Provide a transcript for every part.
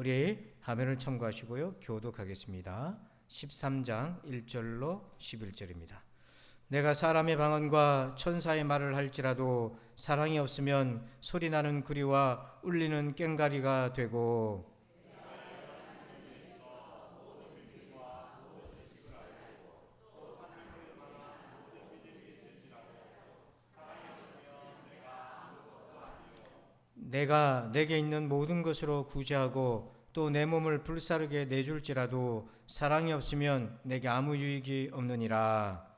우리 화면을 참고하시고요. 교독하겠습니다. 13장 1절로 11절입니다. 내가 사람의 방언과 천사의 말을 할지라도 사랑이 없으면 소리나는 구리와 울리는 꽹과리가 되고, 내가 내게 있는 모든 것으로 구제하고 또 내 몸을 불사르게 내줄지라도 사랑이 없으면 내게 아무 유익이 없느니라.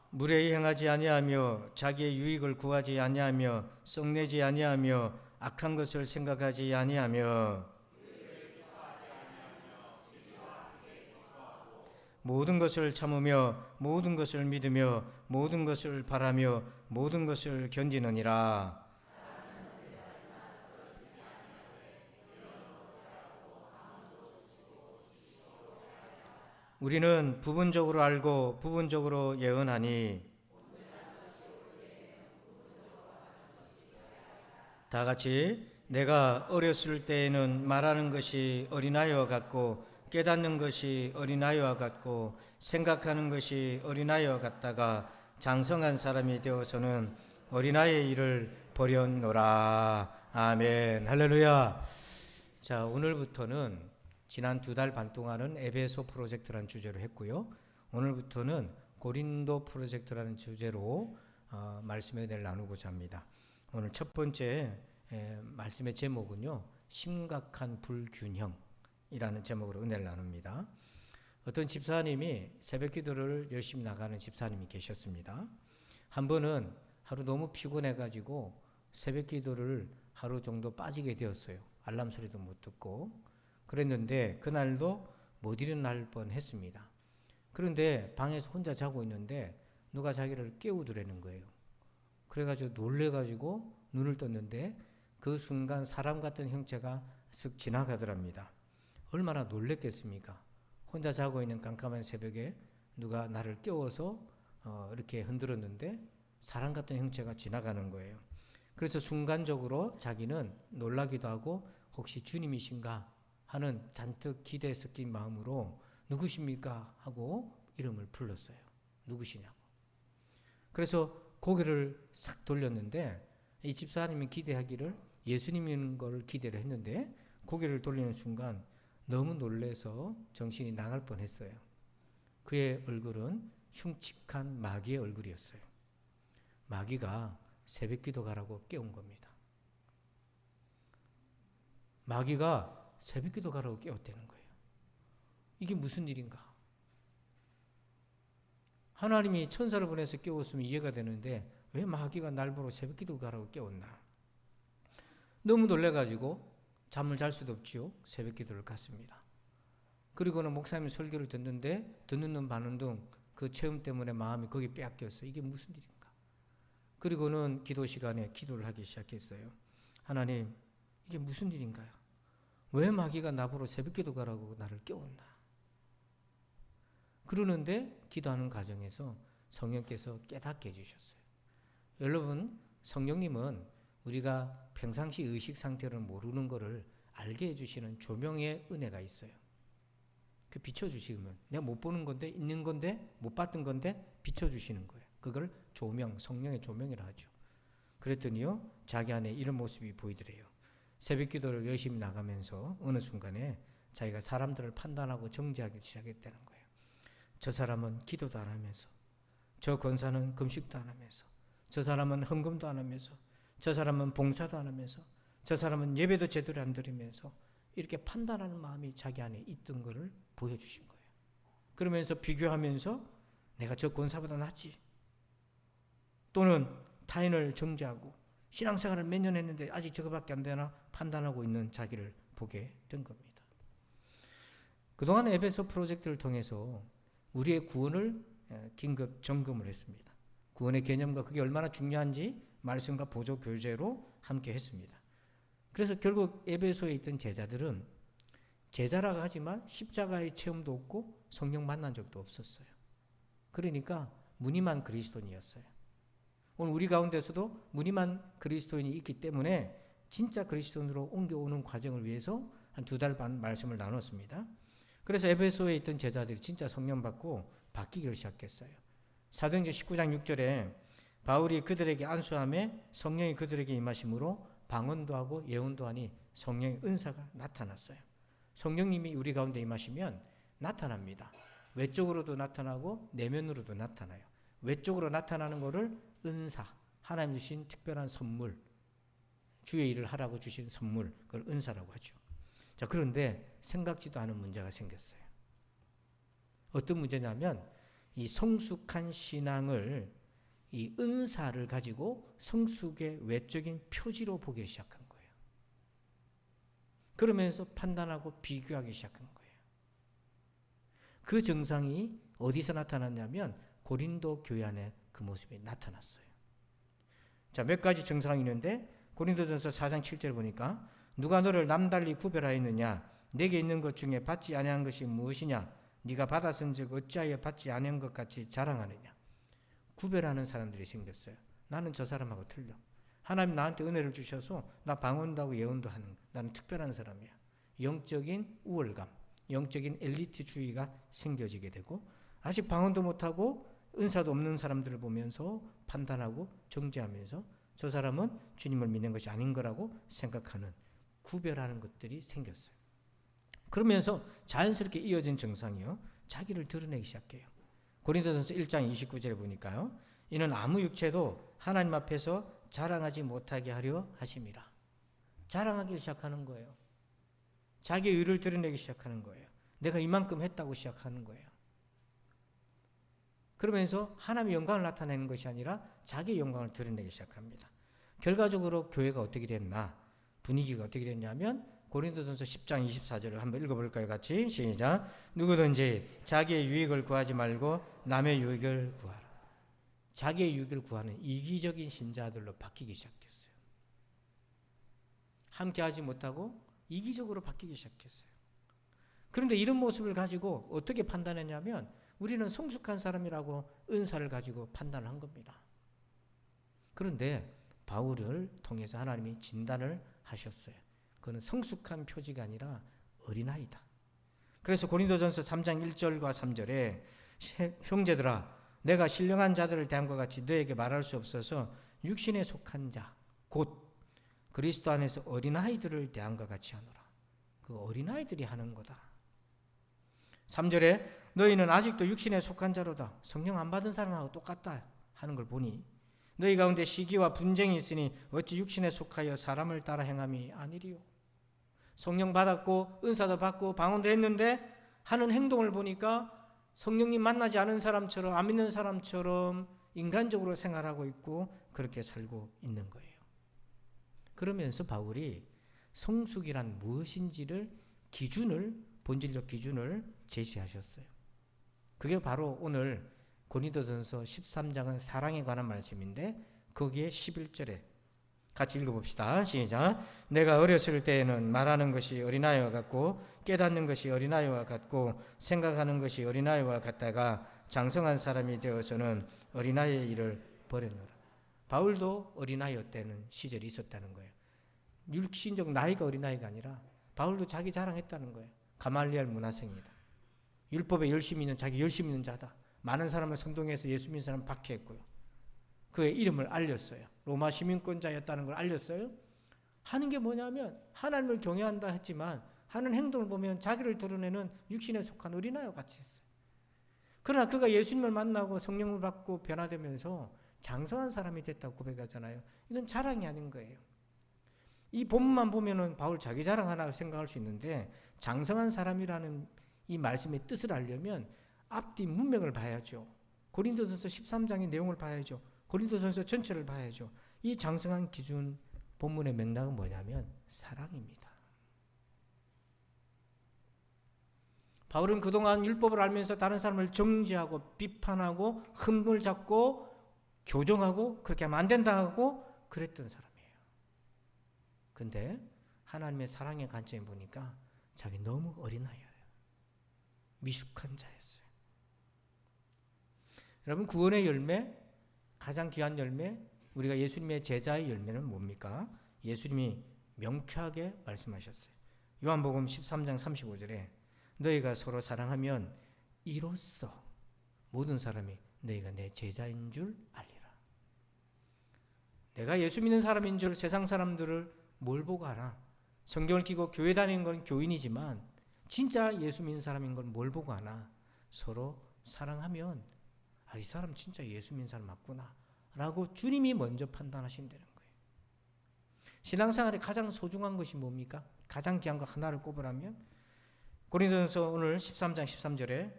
무례히 행하지 아니하며 자기의 유익을 구하지 아니하며 썩내지 아니하며 악한 것을 생각하지 아니하며 모든 것을 참으며 모든 것을 믿으며 모든 것을 바라며 모든 것을 견디느니라. 우리는 부분적으로 알고 부분적으로 예언하니 다 같이 내가 어렸을 때에는 말하는 것이 어린아이와 같고 깨닫는 것이 어린아이와 같고 생각하는 것이 어린아이와 같다가 장성한 사람이 되어서는 어린아이의 일을 버렸노라. 아멘. 할렐루야. 자, 오늘부터는 지난 2달 반 동안은 에베소 프로젝트라는 주제로 했고요. 오늘부터는 고린도 프로젝트라는 주제로 말씀의 은혜를 나누고자 합니다. 오늘 첫 번째 말씀의 제목은요, 심각한 불균형이라는 제목으로 은혜를 나눕니다. 어떤 집사님이 새벽 기도를 열심히 나가는 집사님이 계셨습니다. 한 번은 하루 너무 피곤해가지고 새벽 기도를 하루 정도 빠지게 되었어요. 알람 소리도 못 듣고. 그랬는데 그날도 못 일어날 뻔했습니다. 그런데 방에서 혼자 자고 있는데 누가 자기를 깨우더라는 거예요. 그래가지고 놀래가지고 눈을 떴는데 그 순간 사람 같은 형체가 쓱 지나가더랍니다. 얼마나 놀랬겠습니까? 혼자 자고 있는 깜깜한 새벽에 누가 나를 깨워서 이렇게 흔들었는데 사람 같은 형체가 지나가는 거예요. 그래서 순간적으로 자기는 놀라기도 하고 혹시 주님이신가 하는 잔뜩 기대에 섞인 마음으로 누구십니까? 하고 이름을 불렀어요. 누구시냐고. 그래서 고개를 싹 돌렸는데 이 집사님이 기대하기를 예수님인 걸 기대를 했는데 고개를 돌리는 순간 너무 놀라서 정신이 나갈 뻔했어요. 그의 얼굴은 흉측한 마귀의 얼굴이었어요. 마귀가 새벽기도 가라고 깨운 겁니다. 마귀가 새벽기도 가라고 깨웠다는 거예요. 이게 무슨 일인가? 하나님이 천사를 보내서 깨웠으면 이해가 되는데 왜 마귀가 날 보러 새벽기도 가라고 깨웠나? 너무 놀래가지고 잠을 잘 수도 없지요. 새벽기도를 갔습니다. 그리고는 목사님 설교를 듣는데 듣는 눈 마는 둥 그 체험 때문에 마음이 거기 빼앗겼어요. 이게 무슨 일인가? 그리고는 기도 시간에 기도를 하기 시작했어요. 하나님, 이게 무슨 일인가요? 왜 마귀가 나보러 새벽기도 가라고 나를 깨웠나? 그러는데 기도하는 과정에서 성령께서 깨닫게 해주셨어요. 여러분, 성령님은 우리가 평상시 의식 상태를 모르는 것을 알게 해주시는 조명의 은혜가 있어요. 그 비춰주시면 내가 못 보는 건데 있는 건데 못 봤던 건데 비춰주시는 거예요. 그걸 조명, 성령의 조명이라 하죠. 그랬더니요, 자기 안에 이런 모습이 보이더래요. 새벽 기도를 열심히 나가면서 어느 순간에 자기가 사람들을 판단하고 정죄하기 시작했다는 거예요. 저 사람은 기도도 안 하면서, 저 권사는 금식도 안 하면서, 저 사람은 헌금도 안 하면서, 저 사람은 봉사도 안 하면서, 저 사람은 예배도 제대로 안 드리면서 이렇게 판단하는 마음이 자기 안에 있던 것을 보여주신 거예요. 그러면서 비교하면서 내가 저 권사보다 낫지, 또는 타인을 정죄하고 신앙생활을 몇 년 했는데 아직 저거밖에 안 되나 판단하고 있는 자기를 보게 된 겁니다. 그동안 에베소 프로젝트를 통해서 우리의 구원을 긴급 점검을 했습니다. 구원의 개념과 그게 얼마나 중요한지 말씀과 보조 교제로 함께 했습니다. 그래서 결국 에베소에 있던 제자들은 제자라고 하지만 십자가의 체험도 없고 성령 만난 적도 없었어요. 그러니까 무늬만 그리스도인이었어요. 오늘 우리 가운데서도 무늬만 그리스도인이 있기 때문에 진짜 그리스도인으로 옮겨오는 과정을 위해서 한 2달 반 말씀을 나눴습니다. 그래서 에베소에 있던 제자들이 진짜 성령 받고 바뀌기를 시작했어요. 사도행전 19장 6절에 바울이 그들에게 안수함에 성령이 그들에게 임하심으로 방언도 하고 예언도 하니 성령의 은사가 나타났어요. 성령님이 우리 가운데 임하시면 나타납니다. 외적으로도 나타나고 내면으로도 나타나요. 외적으로 나타나는 것을 은사, 하나님 주신 특별한 선물, 주의 일을 하라고 주신 선물, 그걸 은사라고 하죠. 자, 그런데 생각지도 않은 문제가 생겼어요. 어떤 문제냐면 이 성숙한 신앙을, 이 은사를 가지고 성숙의 외적인 표지로 보기 시작한 거예요. 그러면서 판단하고 비교하기 시작한 거예요. 그 증상이 어디서 나타났냐면 고린도 교회 안에 그 모습이 나타났어요. 자, 몇 가지 증상이 있는데 고린도전서 4장 7절 보니까 누가 너를 남달리 구별하였느냐? 내게 있는 것 중에 받지 아니한 것이 무엇이냐? 네가 받았은즉 어찌하여 받지 아니한 것 같이 자랑하느냐? 구별하는 사람들이 생겼어요. 나는 저 사람하고 틀려. 하나님 나한테 은혜를 주셔서 나 방언도 하고 예언도 하는, 나는 특별한 사람이야. 영적인 우월감, 영적인 엘리트주의가 생겨지게 되고, 아직 방언도 못하고 은사도 없는 사람들을 보면서 판단하고 정죄하면서 저 사람은 주님을 믿는 것이 아닌 거라고 생각하는, 구별하는 것들이 생겼어요. 그러면서 자연스럽게 이어진 증상이요, 자기를 드러내기 시작해요. 고린도전서 1장 29절에 보니까요, 이는 아무 육체도 하나님 앞에서 자랑하지 못하게 하려 하심이라. 자랑하기 시작하는 거예요. 자기 의를 드러내기 시작하는 거예요. 내가 이만큼 했다고 시작하는 거예요. 그러면서 하나님의 영광을 나타내는 것이 아니라 자기의 영광을 드러내기 시작합니다. 결과적으로 교회가 어떻게 됐나, 분위기가 어떻게 됐냐면 고린도전서 10장 24절을 한번 읽어볼까요? 같이 시작. 누구든지 자기의 유익을 구하지 말고 남의 유익을 구하라. 자기의 유익을 구하는 이기적인 신자들로 바뀌기 시작했어요. 함께하지 못하고 이기적으로 바뀌기 시작했어요. 그런데 이런 모습을 가지고 어떻게 판단했냐면 우리는 성숙한 사람이라고 은사를 가지고 판단을 한 겁니다. 그런데 바울을 통해서 하나님이 진단을 하셨어요. 그는 성숙한 표지가 아니라 어린아이다. 그래서 고린도전서 3장 1절과 3절에 형제들아 내가 신령한 자들을 대함과 같이 너에게 말할 수 없어서 육신에 속한 자 곧 그리스도 안에서 어린아이들을 대함과 같이 하노라. 그 어린아이들이 하는 거다. 3절에 너희는 아직도 육신에 속한 자로다. 성령 안 받은 사람하고 똑같다 하는 걸 보니 너희 가운데 시기와 분쟁이 있으니 어찌 육신에 속하여 사람을 따라 행함이 아니리요. 성령 받았고 은사도 받고 방언도 했는데 하는 행동을 보니까 성령님 만나지 않은 사람처럼, 안 믿는 사람처럼 인간적으로 생활하고 있고 그렇게 살고 있는 거예요. 그러면서 바울이 성숙이란 무엇인지를 본질적 기준을 제시하셨어요. 그게 바로 오늘 고린도전서 13장은 사랑에 관한 말씀인데 거기에 11절에 같이 읽어봅시다. 시작. 내가 어렸을 때에는 말하는 것이 어린아이와 같고 깨닫는 것이 어린아이와 같고 생각하는 것이 어린아이와 같다가 장성한 사람이 되어서는 어린아이의 일을 버렸노라. 바울도 어린아이였다는 시절이 있었다는 거예요. 육신적 나이가 어린아이가 아니라 바울도 자기 자랑했다는 거예요. 가말리엘 문화생이다. 율법에 열심히 있는 자기 열심히 있는 자다. 많은 사람을 선동해서 예수 믿는 사람 박해했고요. 그의 이름을 알렸어요. 로마 시민권자였다는 걸 알렸어요. 하는 게 뭐냐면 하나님을 경외한다 했지만 하는 행동을 보면 자기를 드러내는 육신에 속한 어린아이와 같이 했어요. 그러나 그가 예수님을 만나고 성령을 받고 변화되면서 장성한 사람이 됐다고 고백하잖아요. 이건 자랑이 아닌 거예요. 이 본문만 보면은 바울 자기 자랑하나 생각할 수 있는데 장성한 사람이라는 이 말씀의 뜻을 알려면 앞뒤 문맥을 봐야죠. 고린도전서 13장의 내용을 봐야죠. 고린도전서 전체를 봐야죠. 이 장성한 기준 본문의 맥락은 뭐냐면 사랑입니다. 바울은 그동안 율법을 알면서 다른 사람을 정죄하고 비판하고 흠을 잡고 교정하고 그렇게 하면 안 된다고 그랬던 사람이에요. 근데 하나님의 사랑의 관점에 보니까 자기 너무 어린아이예요. 미숙한 자였어요. 여러분, 구원의 열매, 가장 귀한 열매, 우리가 예수님의 제자의 열매는 뭡니까? 예수님이 명쾌하게 말씀하셨어요. 요한복음 13장 35절에 너희가 서로 사랑하면 이로써 모든 사람이 너희가 내 제자인 줄 알리라. 내가 예수 믿는 사람인 줄 세상 사람들을 뭘 보고 알아? 성경을 끼고 교회 다니는 건 교인이지만 진짜 예수 믿는 사람인 건 뭘 보고 아나? 서로 사랑하면 이 사람 진짜 예수 믿는 사람 맞구나 라고 주님이 먼저 판단하신다는 거예요. 신앙생활에 가장 소중한 것이 뭡니까? 가장 귀한 거 하나를 꼽으라면 고린도전서 오늘 13장 13절에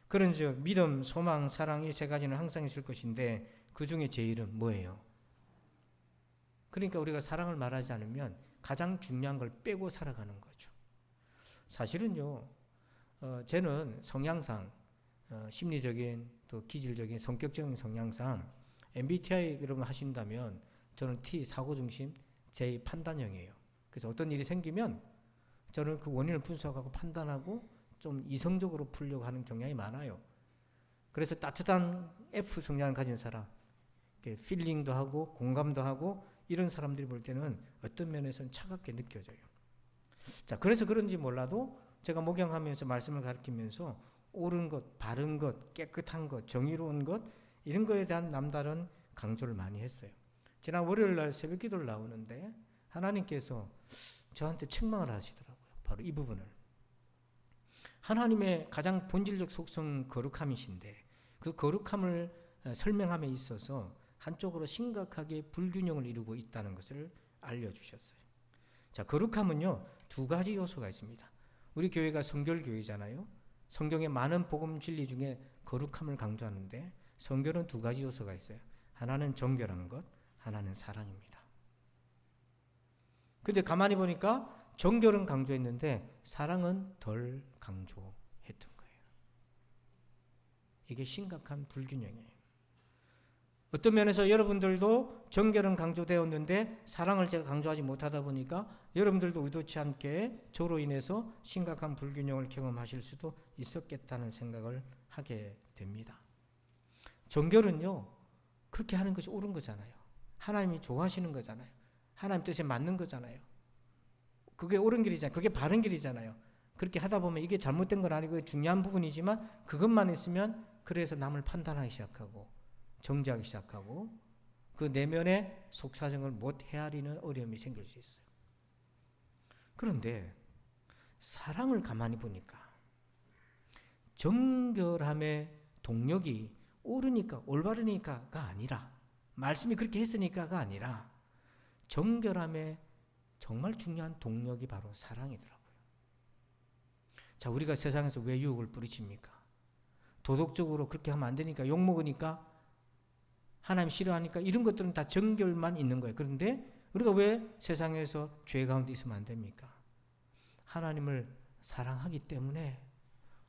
그런즉 믿음, 소망, 사랑 이 세 가지는 항상 있을 것인데 그 중에 제일은 뭐예요? 그러니까 우리가 사랑을 말하지 않으면 가장 중요한 걸 빼고 살아가는 거죠. 사실은요, 저는 성향상 심리적인 또 기질적인 성격적인 성향상 MBTI 여러분 하신다면 저는 T 사고중심, J 판단형이에요. 그래서 어떤 일이 생기면 저는 그 원인을 분석하고 판단하고 좀 이성적으로 풀려고 하는 경향이 많아요. 그래서 따뜻한 F 성향을 가진 사람, 필링도 하고 공감도 하고 이런 사람들이 볼 때는 어떤 면에서는 차갑게 느껴져요. 자, 그래서 그런지 몰라도 제가 목양하면서 말씀을 가르치면서 옳은 것, 바른 것, 깨끗한 것, 정의로운 것 이런 거에 대한 남다른 강조를 많이 했어요. 지난 월요일 날 새벽 기도를 나오는데 하나님께서 저한테 책망을 하시더라고요. 바로 이 부분을. 하나님의 가장 본질적 속성 거룩함이신데 그 거룩함을 설명함에 있어서 한쪽으로 심각하게 불균형을 이루고 있다는 것을 알려주셨어요. 자, 거룩함은요, 두 가지 요소가 있습니다. 우리 교회가 성결교회잖아요. 성경의 많은 복음 진리 중에 거룩함을 강조하는데 성결은 두 가지 요소가 있어요. 하나는 정결한 것, 하나는 사랑입니다. 근데 가만히 보니까 정결은 강조했는데 사랑은 덜 강조했던 거예요. 이게 심각한 불균형이에요. 어떤 면에서 여러분들도 정결은 강조되었는데 사랑을 제가 강조하지 못하다 보니까 여러분들도 의도치 않게 저로 인해서 심각한 불균형을 경험하실 수도 있었겠다는 생각을 하게 됩니다. 정결은요, 그렇게 하는 것이 옳은 거잖아요. 하나님이 좋아하시는 거잖아요. 하나님 뜻에 맞는 거잖아요. 그게 옳은 길이잖아요. 그게 바른 길이잖아요. 그렇게 하다 보면 이게 잘못된 건 아니고 중요한 부분이지만 그것만 있으면 그래서 남을 판단하기 시작하고 정죄하기 시작하고 그 내면의 속사정을 못 헤아리는 어려움이 생길 수 있어요. 그런데 사랑을 가만히 보니까 정결함의 동력이 옳으니까 올바르니까가 아니라 말씀이 그렇게 했으니까가 아니라 정결함의 정말 중요한 동력이 바로 사랑이더라고요. 자, 우리가 세상에서 왜 유혹을 뿌리칩니까? 도덕적으로 그렇게 하면 안 되니까, 욕먹으니까, 하나님 싫어하니까 이런 것들은 다 정결만 있는 거예요. 그런데 우리가 왜 세상에서 죄 가운데 있으면 안 됩니까? 하나님을 사랑하기 때문에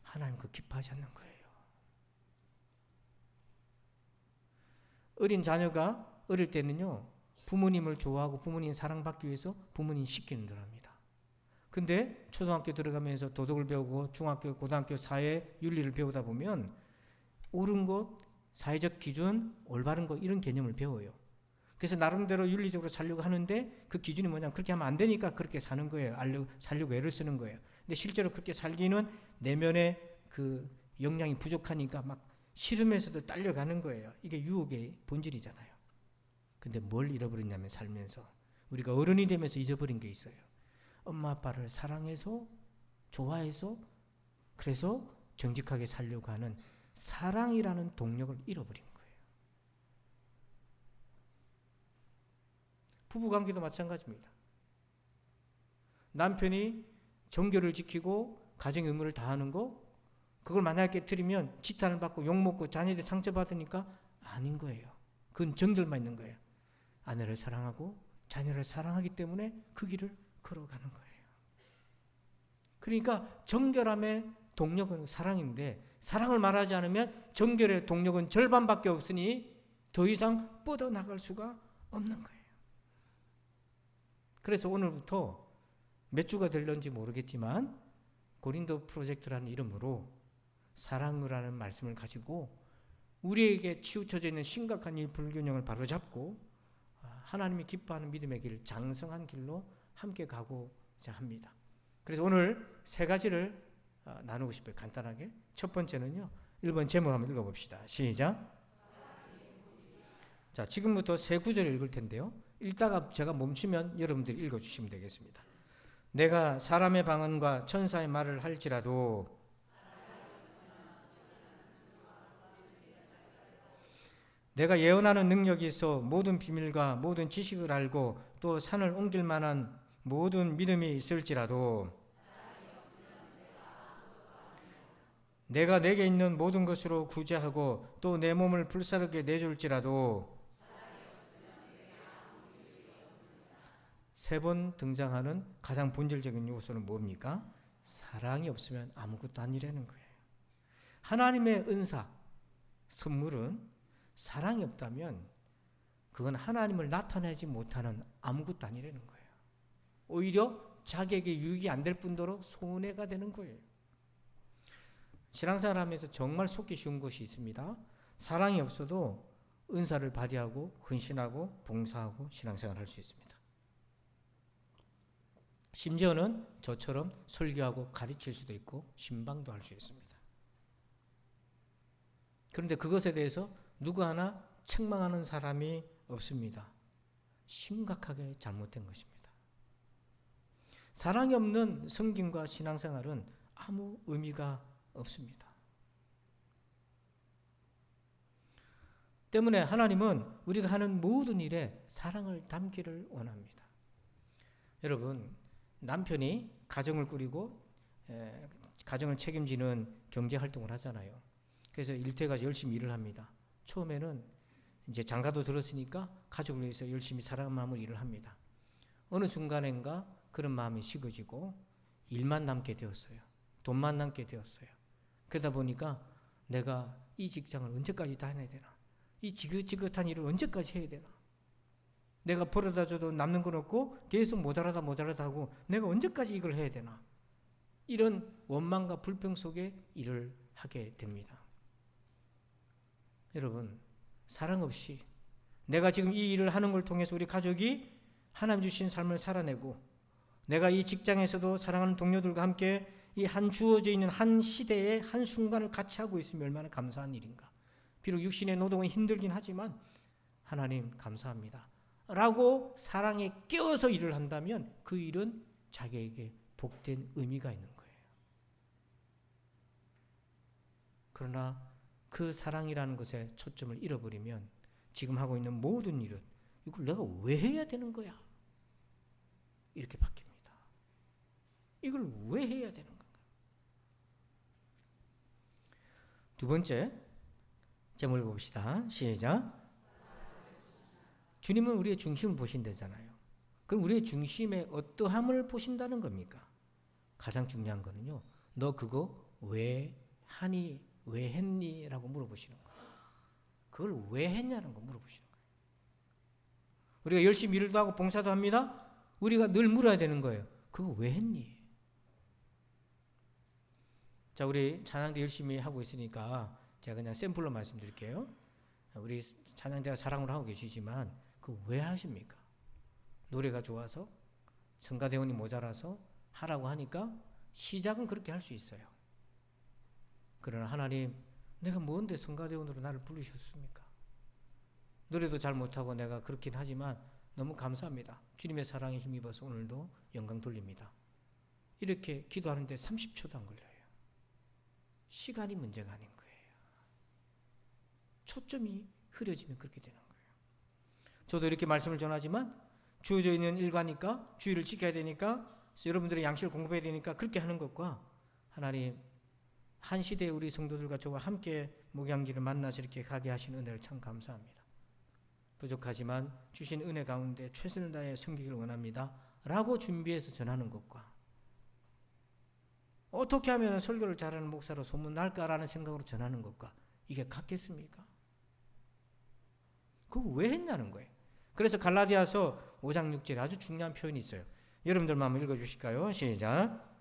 하나님 그 기뻐하지 않는 거예요. 어린 자녀가 어릴 때는요, 부모님을 좋아하고 부모님 사랑받기 위해서 부모님 시키는 줄 압니다. 근데 초등학교 들어가면서 도덕을 배우고 중학교, 고등학교 사회 윤리를 배우다 보면 옳은 것, 사회적 기준, 올바른 것 이런 개념을 배워요. 그래서 나름대로 윤리적으로 살려고 하는데 그 기준이 뭐냐면 그렇게 하면 안 되니까 그렇게 사는 거예요. 살려고 애를 쓰는 거예요. 근데 실제로 그렇게 살기는 내면의 그 역량이 부족하니까 막 싫으면서도 딸려가는 거예요. 이게 유혹의 본질이잖아요. 근데 뭘 잃어버렸냐면 살면서 우리가 어른이 되면서 잊어버린 게 있어요. 엄마 아빠를 사랑해서 좋아해서 그래서 정직하게 살려고 하는 사랑이라는 동력을 잃어버린 거예요. 부부관계도 마찬가지입니다. 남편이 정결을 지키고 가정의 의무를 다하는 거 그걸 만약에 깨트리면 지탄을 받고 욕먹고 자녀들이 상처받으니까 아닌 거예요. 그건 정결만 있는 거예요. 아내를 사랑하고 자녀를 사랑하기 때문에 그 길을 걸어가는 거예요. 그러니까 정결함의 동력은 사랑인데 사랑을 말하지 않으면 정결의 동력은 절반밖에 없으니 더 이상 뻗어나갈 수가 없는 거예요. 그래서 오늘부터 몇 주가 될런지 모르겠지만 고린도 프로젝트라는 이름으로 사랑을 하는 말씀을 가지고 우리에게 치우쳐져 있는 심각한 이 불균형을 바로잡고 하나님이 기뻐하는 믿음의 길, 장성한 길로 함께 가고자 합니다. 그래서 오늘 세 가지를 나누고 싶어요. 간단하게. 첫 번째는요. 1번 제목 한번 읽어봅시다. 시작. 자, 지금부터 세 구절을 읽을 텐데요. 읽다가 제가 멈추면 여러분들이 읽어주시면 되겠습니다. 내가 사람의 방언과 천사의 말을 할지라도 내가 예언하는 능력이 있어 모든 비밀과 모든 지식을 알고 또 산을 옮길 만한 모든 믿음이 있을지라도 내가 내게 있는 모든 것으로 구제하고 또 내 몸을 불사르게 내줄지라도 세 번 등장하는 가장 본질적인 요소는 뭡니까? 사랑이 없으면 아무것도 아니라는 거예요. 하나님의 은사, 선물은 사랑이 없다면 그건 하나님을 나타내지 못하는 아무것도 아니라는 거예요. 오히려 자기에게 유익이 안 될 뿐더러 손해가 되는 거예요. 신앙생활 하면서 정말 속기 쉬운 것이 있습니다. 사랑이 없어도 은사를 발휘하고 헌신하고 봉사하고 신앙생활을 할 수 있습니다. 심지어는 저처럼 설교하고 가르칠 수도 있고 신방도 할 수 있습니다. 그런데 그것에 대해서 누구 하나 책망하는 사람이 없습니다. 심각하게 잘못된 것입니다. 사랑이 없는 성김과 신앙생활은 아무 의미가 없습니다. 때문에 하나님은 우리가 하는 모든 일에 사랑을 담기를 원합니다. 여러분, 남편이 가정을 꾸리고 가정을 책임지는 경제활동을 하잖아요. 그래서 일터에 열심히 일을 합니다. 처음에는 이제 장가도 들었으니까 가족을 위해서 열심히 사랑하는 마음으로 일을 합니다. 어느 순간인가 그런 마음이 식어지고 일만 남게 되었어요. 돈만 남게 되었어요. 그러다 보니까 내가 이 직장을 언제까지 다녀야 되나? 이 지긋지긋한 일을 언제까지 해야 되나? 내가 벌어다 줘도 남는 건 없고 계속 모자라다 하고 내가 언제까지 이걸 해야 되나? 이런 원망과 불평 속에 일을 하게 됩니다. 여러분, 사랑 없이 내가 지금 이 일을 하는 걸 통해서 우리 가족이 하나님 주신 삶을 살아내고 내가 이 직장에서도 사랑하는 동료들과 함께 이 한 주어져 있는 한 시대의 한 순간을 같이 하고 있으면 얼마나 감사한 일인가. 비록 육신의 노동은 힘들긴 하지만 하나님 감사합니다 라고 사랑에 끼어서 일을 한다면 그 일은 자기에게 복된 의미가 있는 거예요. 그러나 그 사랑이라는 것에 초점을 잃어버리면 지금 하고 있는 모든 일은 이걸 내가 왜 해야 되는 거야? 이렇게 바뀝니다. 이걸 왜 해야 되는 건가? 두 번째, 제목 읽어봅시다. 시작. 주님은 우리의 중심을 보신다잖아요. 그럼 우리의 중심에 어떠함을 보신다는 겁니까? 가장 중요한 거는요. 너 그거 왜 하니? 왜 했니? 라고 물어보시는 거예요. 그걸 왜 했냐는 거 물어보시는 거예요. 우리가 열심히 일도 하고 봉사도 합니다. 우리가 늘 물어야 되는 거예요. 그거 왜 했니? 자, 우리 찬양대 열심히 하고 있으니까 제가 그냥 샘플로 말씀드릴게요. 우리 찬양대가 사랑을 하고 계시지만 그거 왜 하십니까? 노래가 좋아서? 성가대원이 모자라서? 하라고 하니까 시작은 그렇게 할 수 있어요. 그러나 하나님, 내가 뭔데 성가대원으로 나를 부르셨습니까? 노래도 잘 못하고 내가 그렇긴 하지만 너무 감사합니다. 주님의 사랑에 힘입어서 오늘도 영광 돌립니다. 이렇게 기도하는데 30초도 안 걸려요. 시간이 문제가 아닌 거예요. 초점이 흐려지면 그렇게 되는 거예요. 저도 이렇게 말씀을 전하지만 주어져 있는 일과니까 주의를 지켜야 되니까 여러분들의 양식을 공급해야 되니까 그렇게 하는 것과 하나님 한 시대의 우리 성도들과 저와 함께 목양지를 만나서 이렇게 가게 하신 은혜를 참 감사합니다. 부족하지만 주신 은혜 가운데 최선을 다해 섬기기를 원합니다 라고 준비해서 전하는 것과 어떻게 하면 설교를 잘하는 목사로 소문날까라는 생각으로 전하는 것과 이게 같겠습니까? 그거 왜 했냐는 거예요. 그래서 갈라디아서 5장 6절에 아주 중요한 표현이 있어요. 여러분들만 한번 읽어주실까요? 시작.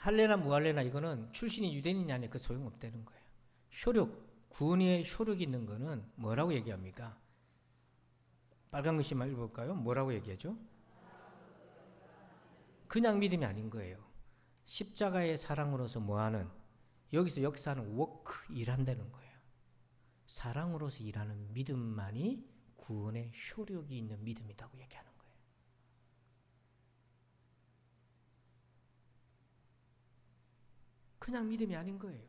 할래나 무할래나 이거는 출신이 유대인이 아니라 그 소용없다는 거예요. 효력, 구원의 효력이 있는 거는 뭐라고 얘기합니까? 빨간 글씨만 읽어볼까요? 뭐라고 얘기하죠? 그냥 믿음이 아닌 거예요. 십자가의 사랑으로서 뭐하는, 여기서 역사하는 워크, 일한다는 거예요. 사랑으로서 일하는 믿음만이 구원의 효력이 있는 믿음이라고 얘기하는 거예요. 그냥 믿음이 아닌 거예요.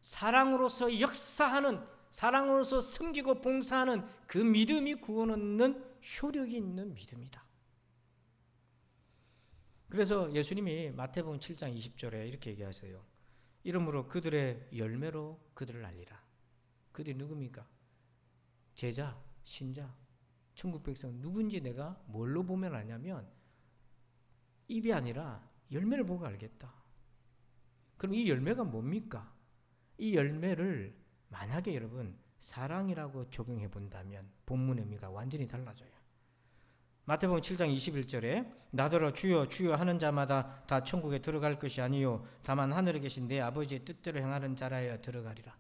사랑으로서 역사하는, 사랑으로서 섬기고 봉사하는 그 믿음이 구원 얻는 효력이 있는 믿음이다. 그래서 예수님이 마태복음 7장 20절에 이렇게 얘기하세요. 이러므로 그들의 열매로 그들을 알리라. 그들이 누굽니까? 제자, 신자, 천국 백성 누군지 내가 뭘로 보면 아냐면 입이 아니라 열매를 보고 알겠다. 그럼 이 열매가 뭡니까? 이 열매를 만약에 여러분 사랑이라고 적용해 본다면 본문의 의미가 완전히 달라져요. 마태복음 7장 21절에 나더러 주여 주여 하는 자마다 다 천국에 들어갈 것이 아니요 다만 하늘에 계신 내 아버지의 뜻대로 행하는 자라야 들어가리라.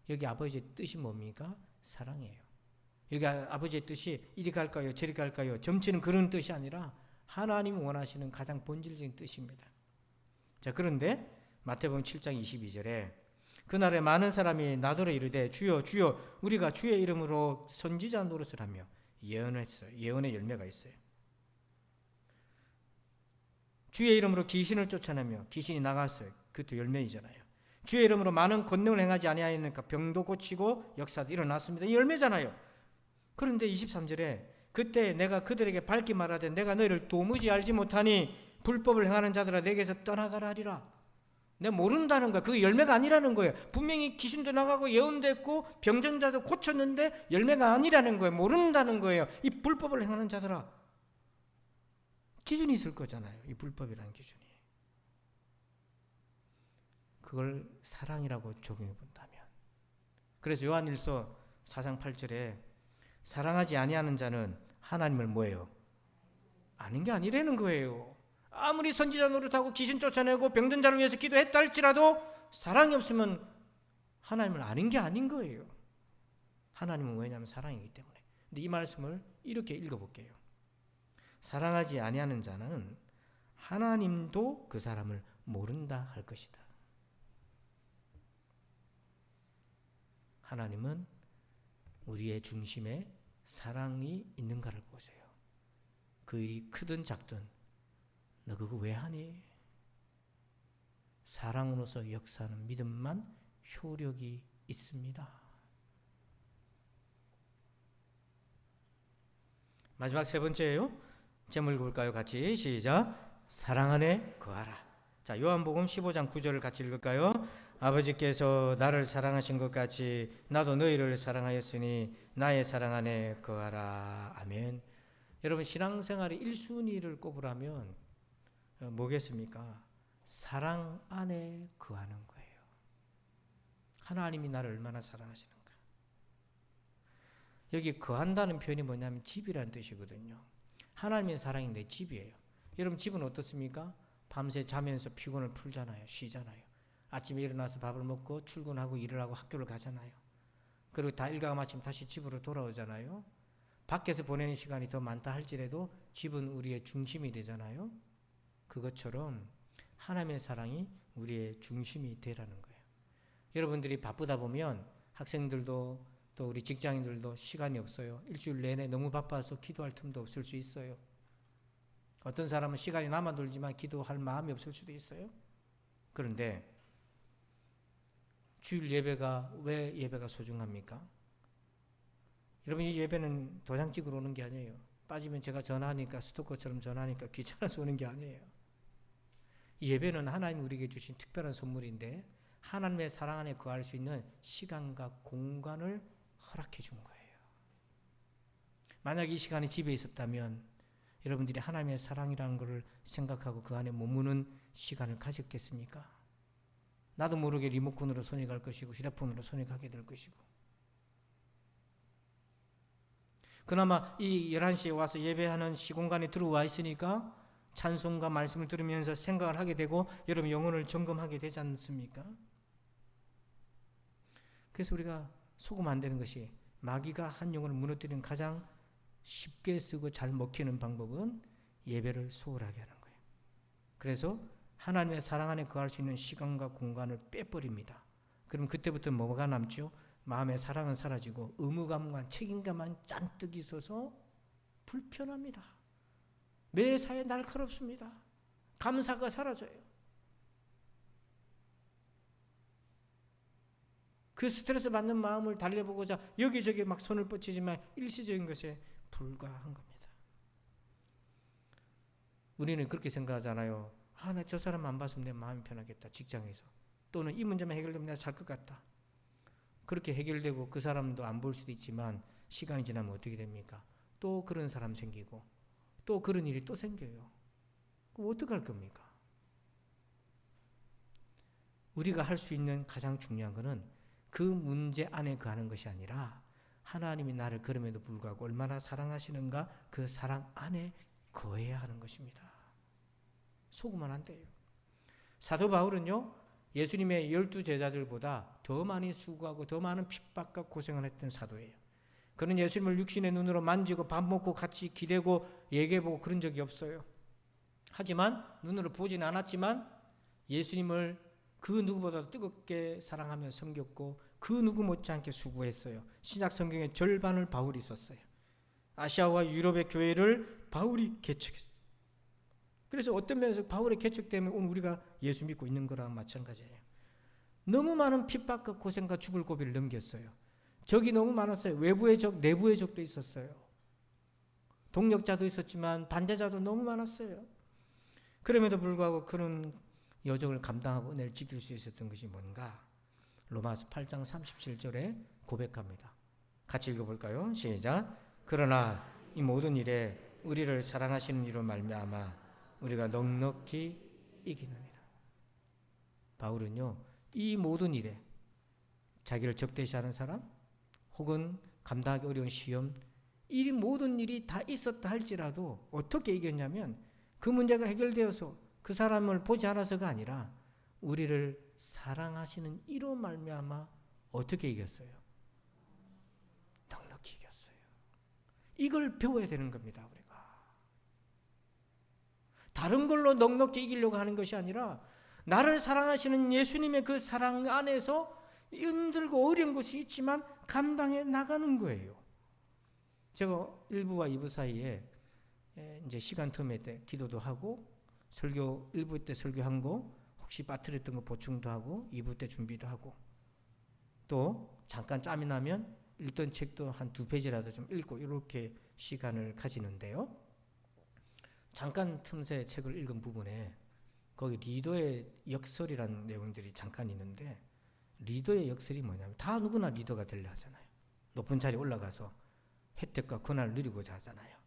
여기 아버지의 뜻이 뭡니까? 사랑이에요. 여기 아버지의 뜻이 이리 갈까요 저리 갈까요 점치는 그런 뜻이 아니라 하나님이 원하시는 가장 본질적인 뜻입니다. 자, 그런데 마태복음 7장 22절에 그날에 많은 사람이 나더러 이르되 주여 주여 우리가 주의 이름으로 선지자 노릇을 하며 예언했어요. 예언의 열매가 있어요. 주의 이름으로 귀신을 쫓아내며 귀신이 나갔어요. 그것도 열매이잖아요. 주의 이름으로 많은 권능을 행하지 아니하였느니까 병도 고치고 역사도 일어났습니다. 이 열매잖아요. 그런데 23절에 그때 내가 그들에게 밝히 말하되 내가 너희를 도무지 알지 못하니 불법을 행하는 자들아 내게서 떠나가라 하리라. 내가 모른다는 거야. 그게 열매가 아니라는 거예요. 분명히 귀신도 나가고 예언됐고 병정자도 고쳤는데 열매가 아니라는 거예요. 모른다는 거예요. 이 불법을 행하는 자들아. 기준이 있을 거잖아요. 이 불법이라는 기준이. 그걸 사랑이라고 적용해 본다면. 그래서 요한일서 4장 8절에 사랑하지 아니하는 자는 하나님을 뭐예요? 아는 게 아니라는 거예요. 아무리 선지자 노릇하고 귀신 쫓아내고 병든 자를 위해서 기도했다 할지라도 사랑이 없으면 하나님을 아는 게 아닌 거예요. 하나님은 왜냐하면 사랑이기 때문에. 근데 이 말씀을 이렇게 읽어볼게요. 사랑하지 아니하는 자는 하나님도 그 사람을 모른다 할 것이다. 하나님은 우리의 중심에 사랑이 있는가를 보세요. 그 일이 크든 작든 너 그거 왜 하니? 사랑으로서 역사하는 믿음만 효력이 있습니다. 마지막 세 번째예요. 제목 읽어볼까요? 같이 시작. 사랑 안에 거하라. 자, 요한복음 15장 9절을 같이 읽을까요? 아버지께서 나를 사랑하신 것 같이 나도 너희를 사랑하였으니 나의 사랑 안에 거하라. 아멘. 여러분 신앙생활의 1순위를 꼽으라면 뭐겠습니까? 사랑 안에 거하는 거예요. 하나님이 나를 얼마나 사랑하시는가. 여기 거한다는 표현이 뭐냐면 집이라는 뜻이거든요. 하나님의 사랑이 내 집이에요. 여러분 집은 어떻습니까? 밤새 자면서 피곤을 풀잖아요. 쉬잖아요. 아침에 일어나서 밥을 먹고 출근하고 일을 하고 학교를 가잖아요. 그리고 다 일과가 마치면 다시 집으로 돌아오잖아요. 밖에서 보내는 시간이 더 많다 할지라도 집은 우리의 중심이 되잖아요. 그것처럼 하나님의 사랑이 우리의 중심이 되라는 거예요. 여러분들이 바쁘다 보면 학생들도 또 우리 직장인들도 시간이 없어요. 일주일 내내 너무 바빠서 기도할 틈도 없을 수 있어요. 어떤 사람은 시간이 남아돌지만 기도할 마음이 없을 수도 있어요. 그런데 주일 예배가 왜 예배가 소중합니까? 여러분 이 예배는 도장 찍으러 오는 게 아니에요. 빠지면 제가 전화하니까 스토커처럼 전화하니까 귀찮아서 오는 게 아니에요. 이 예배는 하나님이 우리에게 주신 특별한 선물인데 하나님의 사랑 안에 거할 수 있는 시간과 공간을 허락해 준 거예요. 만약 이 시간에 집에 있었다면 여러분들이 하나님의 사랑이라는 것을 생각하고 그 안에 머무는 시간을 가졌겠습니까? 나도 모르게 리모컨으로 손이 갈 것이고 휴대폰으로 손이 가게 될 것이고 그나마 이 11시에 와서 예배하는 시공간에 들어와 있으니까 찬송과 말씀을 들으면서 생각을 하게 되고 여러분 영혼을 점검하게 되지 않습니까? 그래서 우리가 속으면 안 되는 것이 마귀가 한 영혼을 무너뜨리는 가장 쉽게 쓰고 잘 먹히는 방법은 예배를 소홀하게 하는 거예요. 그래서 하나님의 사랑 안에 거할 수 있는 시간과 공간을 빼버립니다. 그럼 그때부터 뭐가 남죠? 마음의 사랑은 사라지고 의무감과 책임감만 잔뜩 있어서 불편합니다. 매사에 날카롭습니다. 감사가 사라져요. 그 스트레스 받는 마음을 달래보고자 여기저기 막 손을 뻗치지만 일시적인 것에 불과한 겁니다. 우리는 그렇게 생각하잖아요. 나 저 사람 안 봤으면 내 마음이 편하겠다. 직장에서. 또는 이 문제만 해결되면 내가 살 것 같다. 그렇게 해결되고 그 사람도 안 볼 수도 있지만 시간이 지나면 어떻게 됩니까? 또 그런 사람 생기고 또 그런 일이 또 생겨요. 그럼 어떡할 겁니까? 우리가 할 수 있는 가장 중요한 것은 그 문제 안에 거하는 것이 아니라 하나님이 나를 그럼에도 불구하고 얼마나 사랑하시는가 그 사랑 안에 거해야 하는 것입니다. 속으면 안 돼요. 사도 바울은요, 예수님의 12제자들보다 더 많이 수고하고 더 많은 핍박과 고생을 했던 사도예요. 그는 예수님을 육신의 눈으로 만지고 밥 먹고 같이 기대고 얘기해보고 그런 적이 없어요. 하지만 눈으로 보진 않았지만 예수님을 그 누구보다 뜨겁게 사랑하며 섬겼고 그 누구 못지않게 수고했어요. 신약 성경의 절반을 바울이 썼어요. 아시아와 유럽의 교회를 바울이 개척했어요. 그래서 어떤 면에서 바울의 개척 때문에 오늘 우리가 예수 믿고 있는 거랑 마찬가지예요. 너무 많은 핍박과 고생과 죽을 고비를 넘겼어요. 적이 너무 많았어요. 외부의 적, 내부의 적도 있었어요. 동력자도 있었지만 반대자도 너무 많았어요. 그럼에도 불구하고 그런 여정을 감당하고 은혜를 지킬 수 있었던 것이 뭔가? 로마서 8장 37절에 고백합니다. 같이 읽어볼까요? 시작. 그러나 이 모든 일에 우리를 사랑하시는 이로 말미암아 우리가 넉넉히 이기느니라. 바울은요, 이 모든 일에 자기를 적대시하는 사람 혹은 감당하기 어려운 시험, 이 모든 일이 다 있었다 할지라도 어떻게 이겼냐면 그 문제가 해결되어서 그 사람을 보지 않아서가 아니라 우리를 사랑하시는 이로 말미암아 어떻게 이겼어요? 넉넉히 이겼어요. 이걸 배워야 되는 겁니다. 우리가 다른 걸로 넉넉히 이기려고 하는 것이 아니라 나를 사랑하시는 예수님의 그 사랑 안에서 힘들고 어려운 것이 있지만 감당해 나가는 거예요. 제가 1부와 2부 사이에 이제 시간 틈에 때 기도도 하고 설교 1부 때 설교한 거 혹시 빠뜨렸던 거 보충도 하고 2부 때 준비도 하고 또 잠깐 짬이 나면 읽던 책도 한 2페이지라도 좀 읽고 이렇게 시간을 가지는데요. 잠깐 틈새 책을 읽은 부분에 거기 리더의 역설이라는 내용들이 잠깐 있는데 리더의 역설이 뭐냐면 다 누구나 리더가 되려 하잖아요. 높은 자리에 올라가서 혜택과 권한을 누리고자 하잖아요.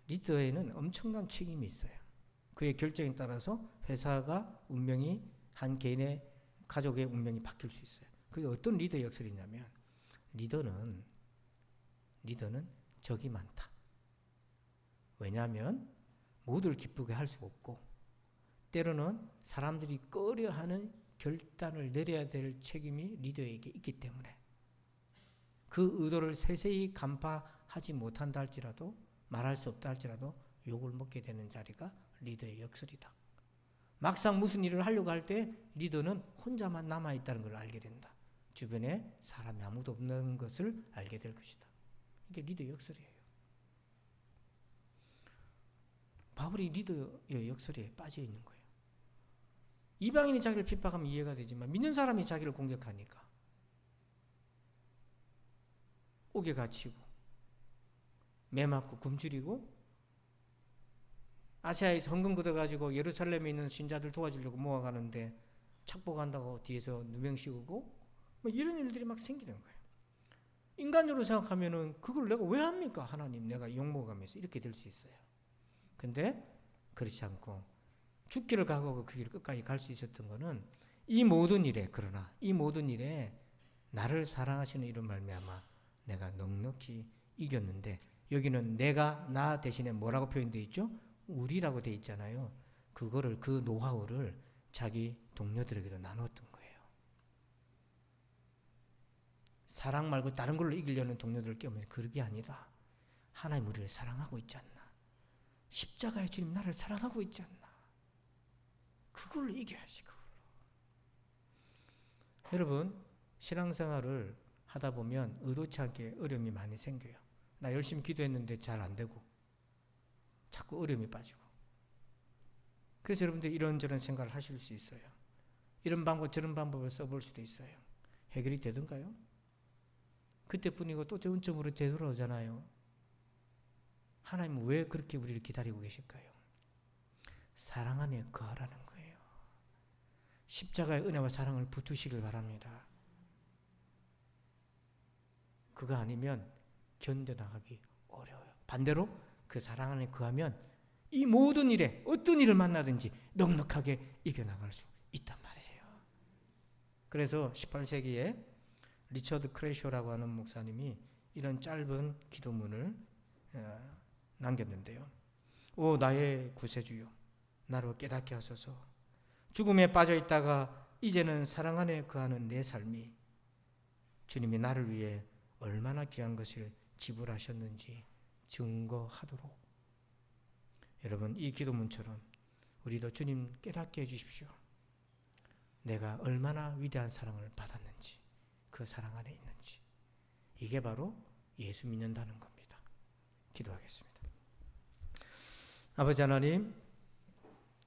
리더에는 엄청난 책임이 있어요. 그의 결정에 따라서 회사가 운명이 한 개인의 가족의 운명이 바뀔 수 있어요. 그게 어떤 리더의 역설이냐면 리더는 적이 많다. 왜냐하면 모두를 기쁘게 할 수 없고 때로는 사람들이 꺼려하는 결단을 내려야 될 책임이 리더에게 있기 때문에 그 의도를 세세히 간파하지 못한다 할지라도 말할 수 없다 할지라도 욕을 먹게 되는 자리가 리더의 역설이다. 막상 무슨 일을 하려고 할 때 리더는 혼자만 남아있다는 걸 알게 된다. 주변에 사람이 아무도 없는 것을 알게 될 것이다. 이게 리더의 역설이에요. 바울이 리더의 역설에 빠져 있는 거예요. 이방인이 자기를 핍박하면 이해가 되지만 믿는 사람이 자기를 공격하니까 옥에 갇히고 매맞고 굶주리고 아시아에서 헌금 걷어가지고 예루살렘에 있는 신자들 도와주려고 모아가는데 착복한다고 뒤에서 누명 씌우고 뭐 이런 일들이 막 생기는 거예요. 인간적으로 생각하면은 그걸 내가 왜 합니까? 하나님 내가 욕먹으면서 이렇게 될 수 있어요. 근데 그렇지 않고 죽기를 각오하고 그 길을 끝까지 갈 수 있었던 거는 이 모든 일에 그러나 이 모든 일에 나를 사랑하시는 이런 말미암아 내가 넉넉히 이겼는데 여기는 내가 나 대신에 뭐라고 표현되어 있죠? 우리라고 돼 있잖아요. 그거를, 그 노하우를 자기 동료들에게도 나눴던 거예요. 사랑 말고 다른 걸로 이기려는 동료들을 깨우면 그게 아니다. 하나님 우리를 사랑하고 있지 않나. 십자가의 주님 나를 사랑하고 있지 않나. 그걸로 이겨야지. 그걸로. 여러분, 신앙생활을 하다 보면 의도치 않게 어려움이 많이 생겨요. 나 열심히 기도했는데 잘 안 되고 자꾸 어려움이 빠지고. 그래서 여러분들 이런저런 생각을 하실 수 있어요. 이런 방법 저런 방법을 써볼 수도 있어요. 해결이 되던가요? 그때뿐이고 또 좋은 점으로 되돌아오잖아요. 하나님은 왜 그렇게 우리를 기다리고 계실까요? 사랑 안에 거하라는 거예요. 십자가의 은혜와 사랑을 붙으시길 바랍니다. 그거 아니면 견뎌나가기 어려워요. 반대로 그 사랑 안에 거하면 이 모든 일에 어떤 일을 만나든지 넉넉하게 이겨나갈 수 있단 말이에요. 그래서 18세기에 리처드 크레쇼라고 하는 목사님이 이런 짧은 기도문을 남겼는데요. 오 나의 구세주여, 나를 깨닫게 하소서. 죽음에 빠져 있다가 이제는 사랑 안에 거하는 내 삶이 주님이 나를 위해 얼마나 귀한 것을 지불하셨는지 증거하도록. 여러분, 이 기도문처럼 우리도 주님 깨닫게 해주십시오. 내가 얼마나 위대한 사랑을 받았는지, 그 사랑 안에 있는지. 이게 바로 예수 믿는다는 겁니다. 기도하겠습니다. 아버지 하나님,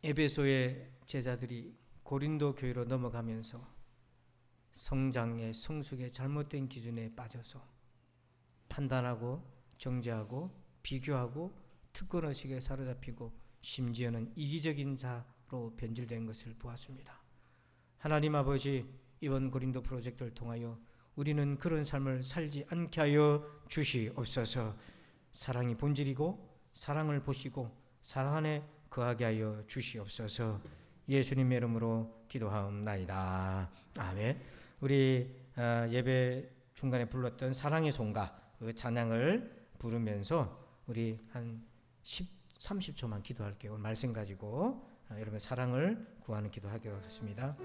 에베소의 제자들이 고린도 교회로 넘어가면서 성장의 성숙의 잘못된 기준에 빠져서 판단하고 정죄하고 비교하고 특권의식에 사로잡히고 심지어는 이기적인 자로 변질된 것을 보았습니다. 하나님 아버지, 이번 고린도 프로젝트를 통하여 우리는 그런 삶을 살지 않게 하여 주시옵소서. 사랑이 본질이고 사랑을 보시고 사랑 안에 거하게 하여 주시옵소서. 예수님의 이름으로 기도하옵나이다. 아멘. 우리 예배 중간에 불렀던 사랑의 송가, 그 찬양을 부르면서 우리 한 30초만 기도할게요. 오늘 말씀 가지고 여러분 사랑을 구하는 기도하겠습니다.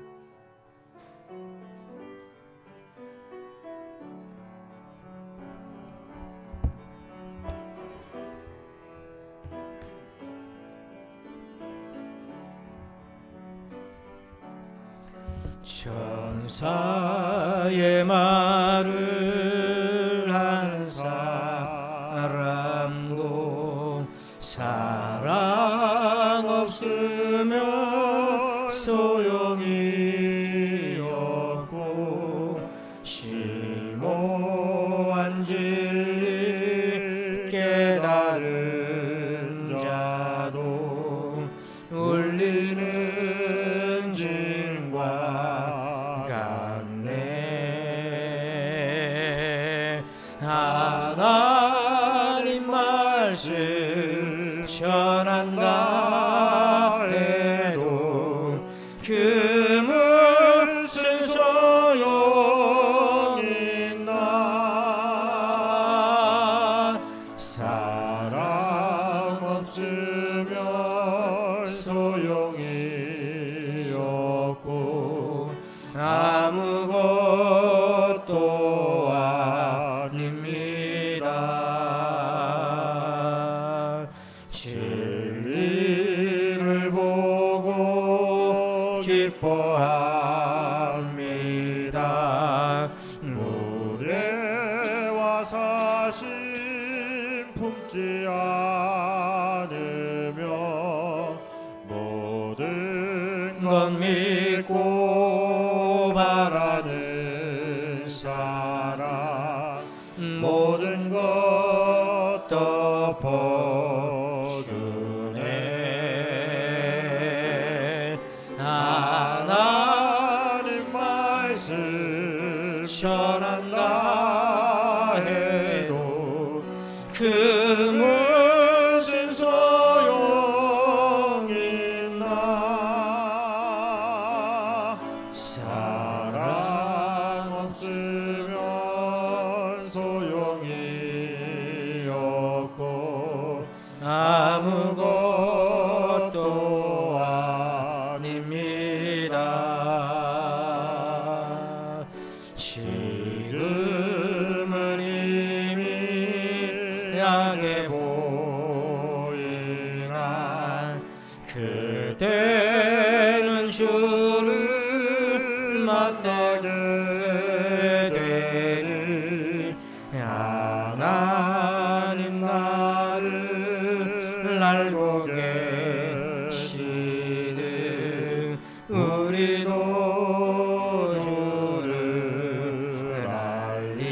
천사의 말을 하는 사람도 사랑 없으면 소용이 없고 심오한 진리 깨달은 자도 울리는 진과 같네. 하나님 말씀 전한다 해도 그 무슨 소용 있나. 사랑 없으면 소용이 없고 아무것도 아닙니다. 진리를 보고 기뻐합니다. 무례와 사심 품지 않으며 모든 것 믿고 바라는 사람 모든 것 덮어주네. 하나님 말씀 전한다 해도 그 무슨 소용 있나. 사랑 없으면 소용이 없고 아무것도 만나게 되리. 하나님 나를 알고 계시듯 우리도 주를 알리.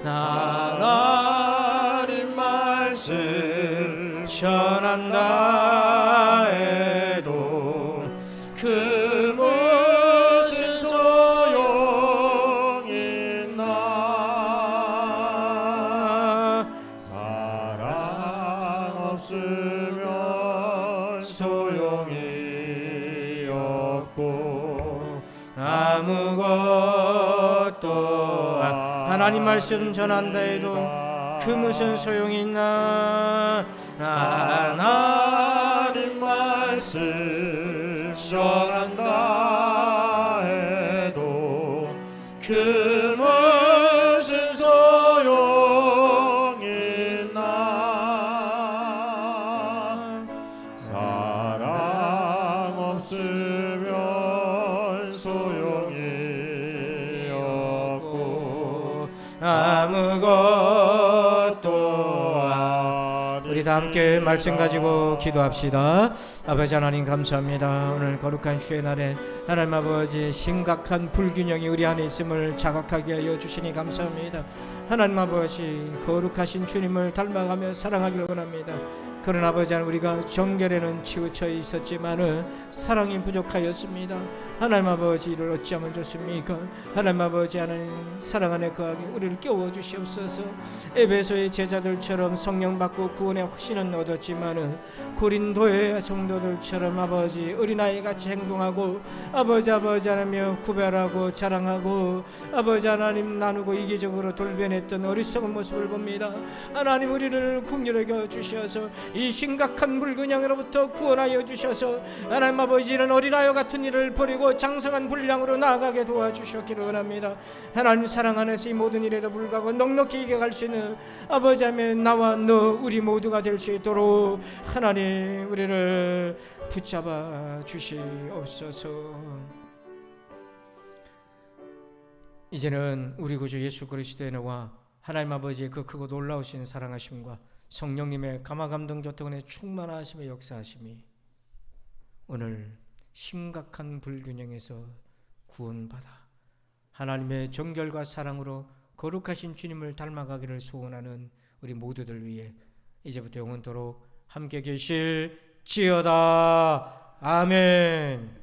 하나님 말씀 전한다 해도 그 무슨 소용이 있나. 사랑 없으면 소용이 없고 아무것도 하나님 말씀 전한다 해도 그 무슨 소용이 있나. 하나님 말씀 전한다 해도 그 무슨 소용이 있나. 사랑 없으면 소용이 없고 아무것도. 우리 다 함께 말씀 가지고 기도합시다. 아버지 하나님 감사합니다. 오늘 거룩한 주의 날에 하나님 아버지 심각한 불균형이 우리 안에 있음을 자각하게 하여 주시니 감사합니다. 하나님 아버지 거룩하신 주님을 닮아가며 사랑하기를 원합니다. 그러나 아버지 하나님 우리가 정결에는 치우쳐 있었지만은 사랑이 부족하였습니다. 하나님 아버지 이를 어찌하면 좋습니까? 하나님 아버지 하나님 사랑 안에 거하게 우리를 깨워 주시옵소서. 에베소의 제자들처럼 성령 받고 구원의 확신은 얻었지만은 고린도의 성도들처럼 아버지 어린아이 같이 행동하고 아버지 하나며 구별하고 자랑하고 아버지 하나님 나누고 이기적으로 돌변했던 어리석은 모습을 봅니다. 하나님 우리를 긍휼히 여겨 주셔서 이 심각한 불균형으로부터 구원하여 주셔서 하나님 아버지 이런 어린아이 같은 일을 버리고 장성한 분량으로 나아가게 도와주셨기를 원합니다. 하나님 사랑 안에서 이 모든 일에도 불구하고 넉넉히 이겨갈 수 있는 아버지 하면 나와 너 우리 모두가 될 수 있도록 하나님 우리를 붙잡아 주시옵소서. 이제는 우리 구주 예수 그리스도의 은혜와 하나님 아버지의 그 크고 놀라우신 사랑하심과 성령님의 감화감동 교통의 충만하심의 역사하심이 오늘 심각한 불균형에서 구원받아 하나님의 정결과 사랑으로 거룩하신 주님을 닮아가기를 소원하는 우리 모두들 위해 이제부터 영원토록 함께 계실지어다. 아멘.